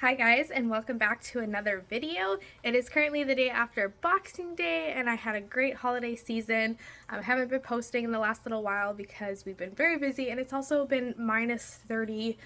Hi guys, and welcome back to another video. It is currently the day after Boxing Day and I had a great holiday season. I haven't been posting in the last little while because we've been very busy, and it's also been minus 30,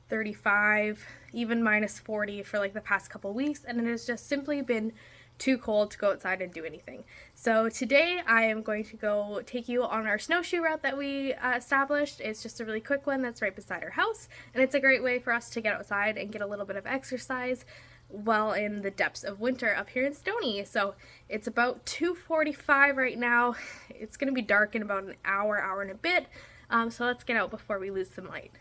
35, even minus 40 for like the past couple weeks, and it has just simply been too cold to go outside and do anything. So today I am going to go take you on our snowshoe route that we established. It's just a really quick one that's right beside our house, and it's a great way for us to get outside and get a little bit of exercise well in the depths of winter up here in Stony. So it's about 2:45 right now. It's going to be dark in about an hour and a bit, so let's get out before we lose some light.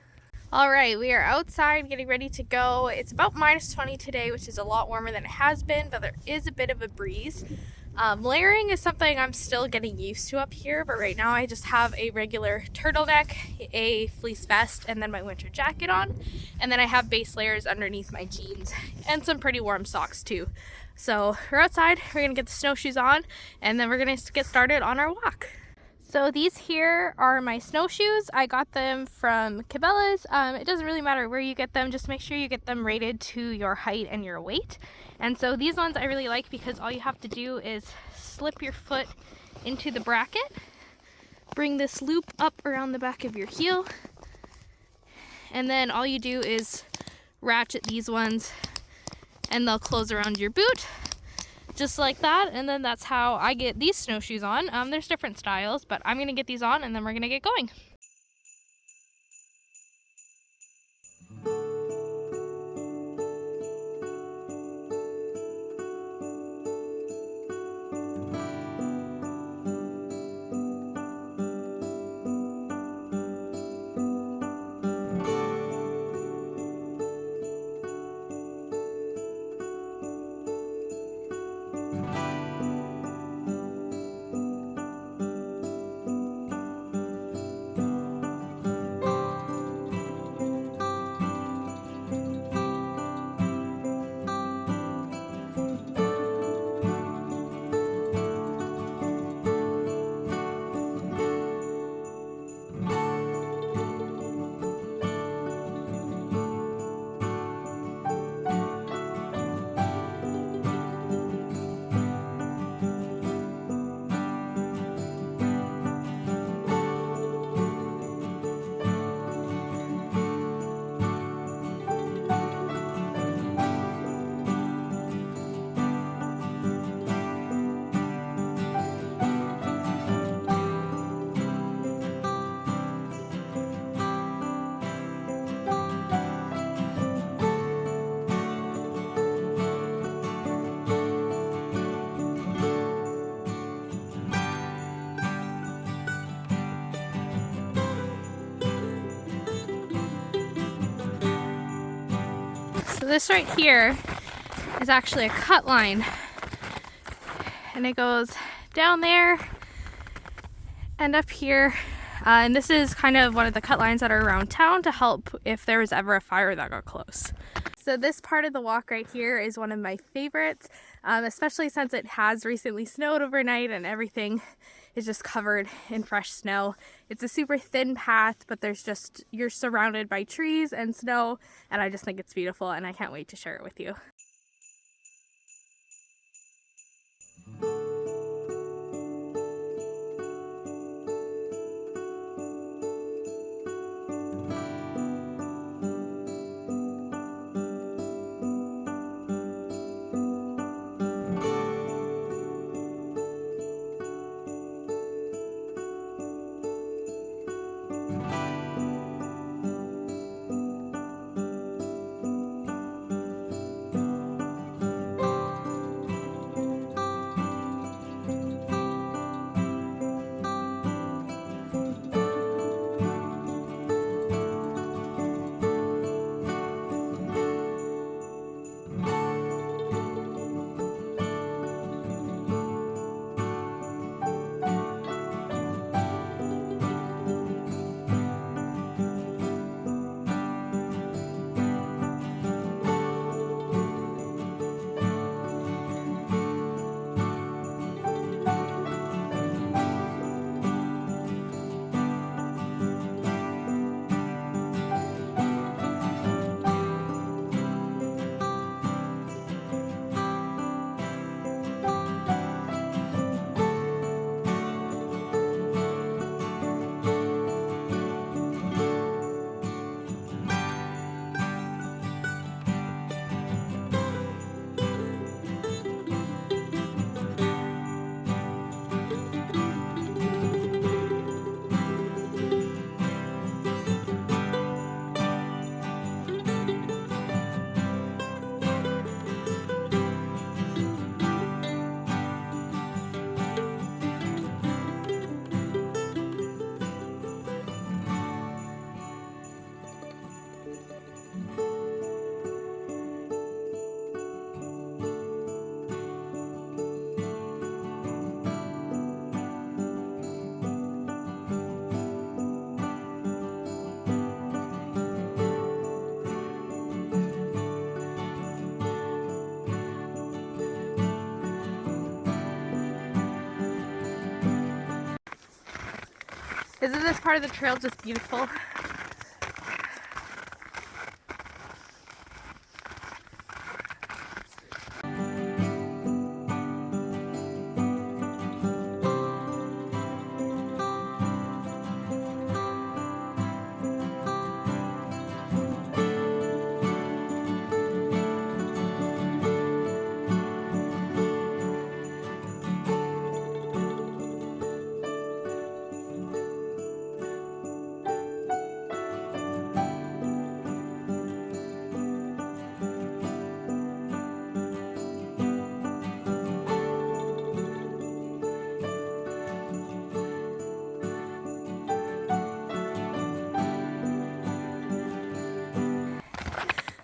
Alright, we are outside getting ready to go. It's about minus 20 today, which is a lot warmer than it has been, but there is a bit of a breeze. Layering is something I'm still getting used to up here, but right now I just have a regular turtleneck, a fleece vest, and then my winter jacket on. And then I have base layers underneath my jeans and some pretty warm socks too. So we're outside, we're going to get the snowshoes on, and then we're going to get started on our walk. So these here are my snowshoes. I got them from Cabela's. It doesn't really matter where you get them, just make sure you get them rated to your height and your weight. And so these ones I really like because all you have to do is slip your foot into the bracket, bring this loop up around the back of your heel, and then all you do is ratchet these ones and they'll close around your boot. Just like that, and then that's how I get these snowshoes on. There's different styles, but I'm gonna get these on and then we're gonna get going. So this right here is actually a cut line, and it goes down there and up here, and this is kind of one of the cut lines that are around town to help if there was ever a fire that got close. So this part of the walk right here is one of my favorites, especially since it has recently snowed overnight and everything is just covered in fresh snow. It's a super thin path, but you're surrounded by trees and snow, and I just think it's beautiful, and I can't wait to share it with you. Isn't this part of the trail just beautiful?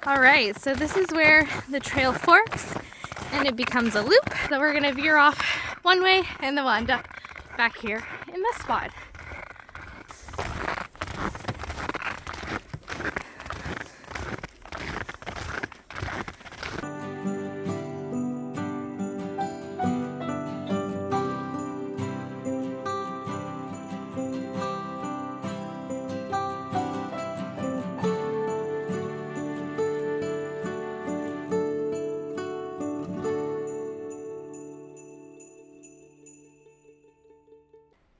Alright, so this is where the trail forks and it becomes a loop. So we're gonna veer off one way and then we'll end up back here in this spot.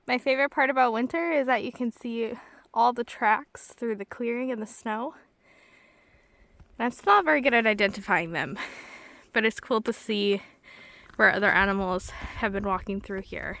My favorite part about winter is that you can see all the tracks through the clearing in the snow. And I'm still not very good at identifying them, but it's cool to see where other animals have been walking through here.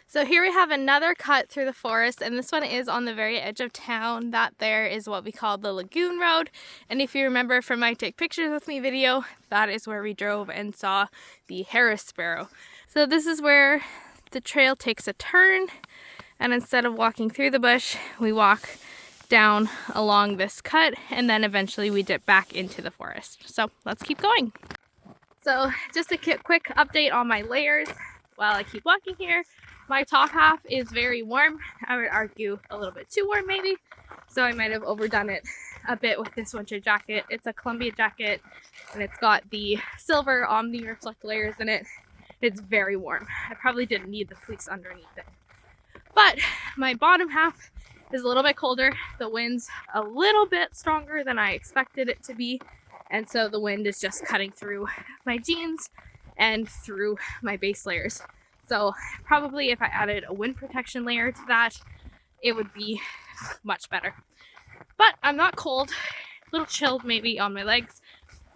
So here we have another cut through the forest, and this one is on the very edge of town. That there is what we call the Lagoon Road, and if you remember from my Take Pictures With Me video, that is where we drove and saw the Harris sparrow. So this is where the trail takes a turn, and instead of walking through the bush, we walk down along this cut, and then eventually we dip back into the forest. So let's keep going. So just a quick update on my layers while I keep walking here. My top half is very warm. I would argue a little bit too warm maybe. So I might have overdone it a bit with this winter jacket. It's a Columbia jacket and it's got the silver Omni Reflect layers in it. It's very warm. I probably didn't need the fleece underneath it. But my bottom half is a little bit colder. The wind's a little bit stronger than I expected it to be. And so the wind is just cutting through my jeans and through my base layers. So probably if I added a wind protection layer to that, it would be much better. But I'm not cold, a little chilled maybe on my legs,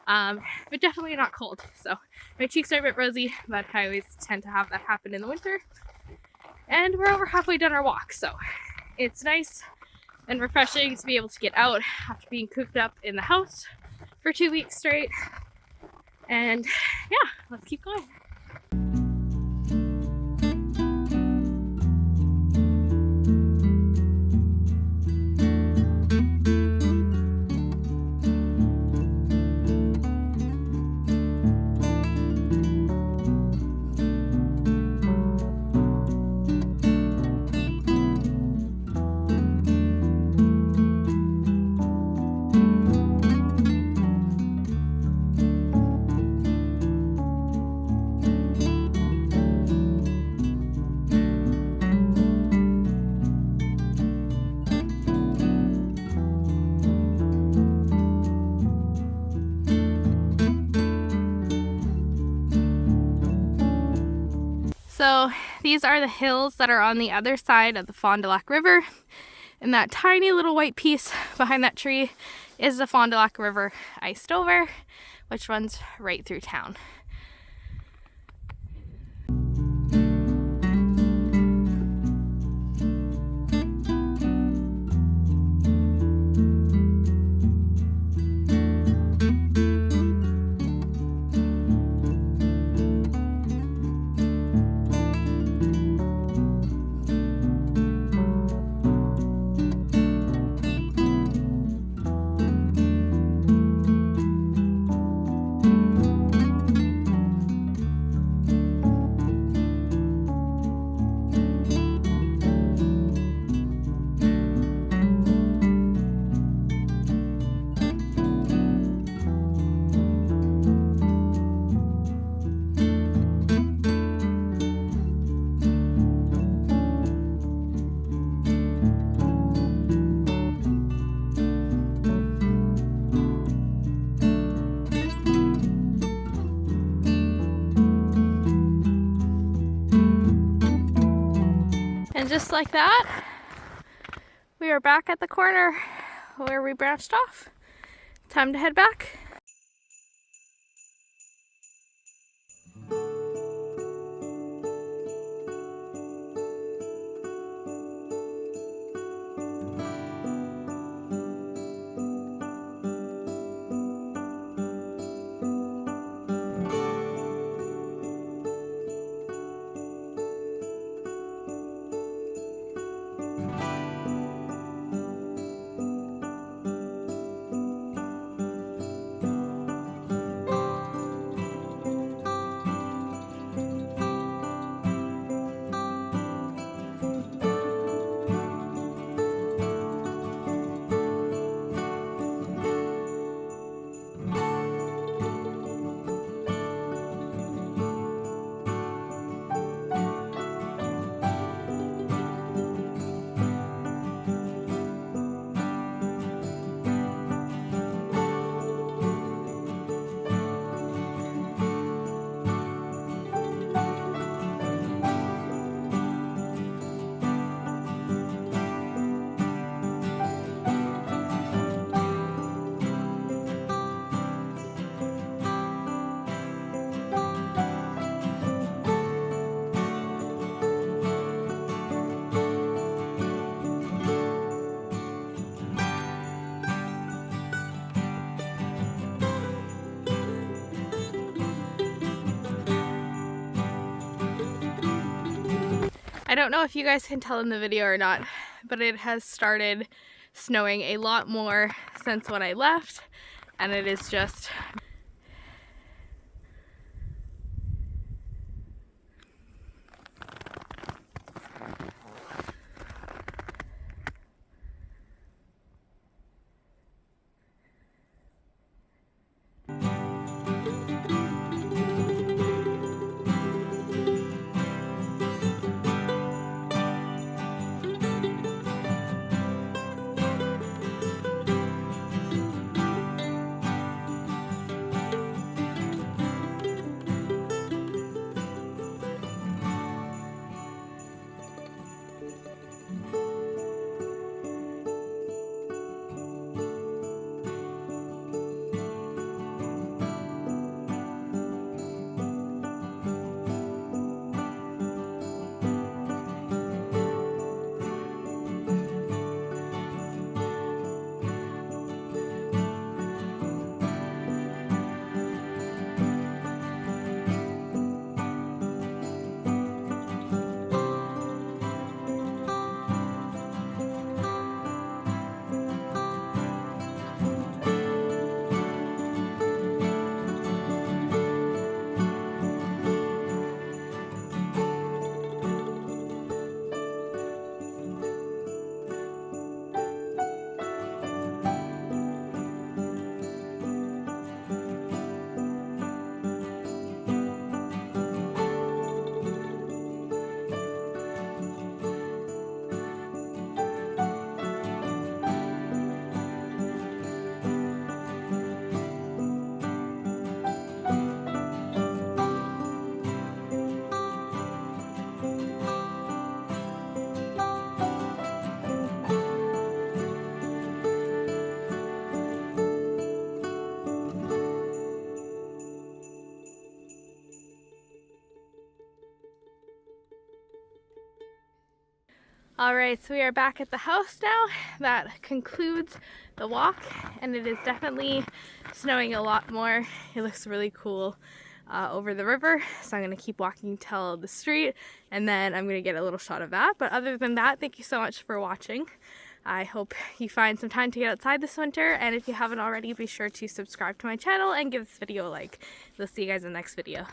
but definitely not cold. So my cheeks are a bit rosy, but I always tend to have that happen in the winter. And we're over halfway done our walk, so it's nice and refreshing to be able to get out after being cooped up in the house for 2 weeks straight. And yeah, let's keep going. So these are the hills that are on the other side of the Fond du Lac River. And that tiny little white piece behind that tree is the Fond du Lac River iced over, which runs right through town. And just like that, we are back at the corner where we branched off. Time to head back. I don't know if you guys can tell in the video or not, but it has started snowing a lot more since when I left, and it is just Alright, so we are back at the house now. That concludes the walk, and it is definitely snowing a lot more. It looks really cool over the river, so I'm going to keep walking till the street, and then I'm going to get a little shot of that. But other than that, thank you so much for watching. I hope you find some time to get outside this winter, and if you haven't already, be sure to subscribe to my channel and give this video a like. We'll see you guys in the next video.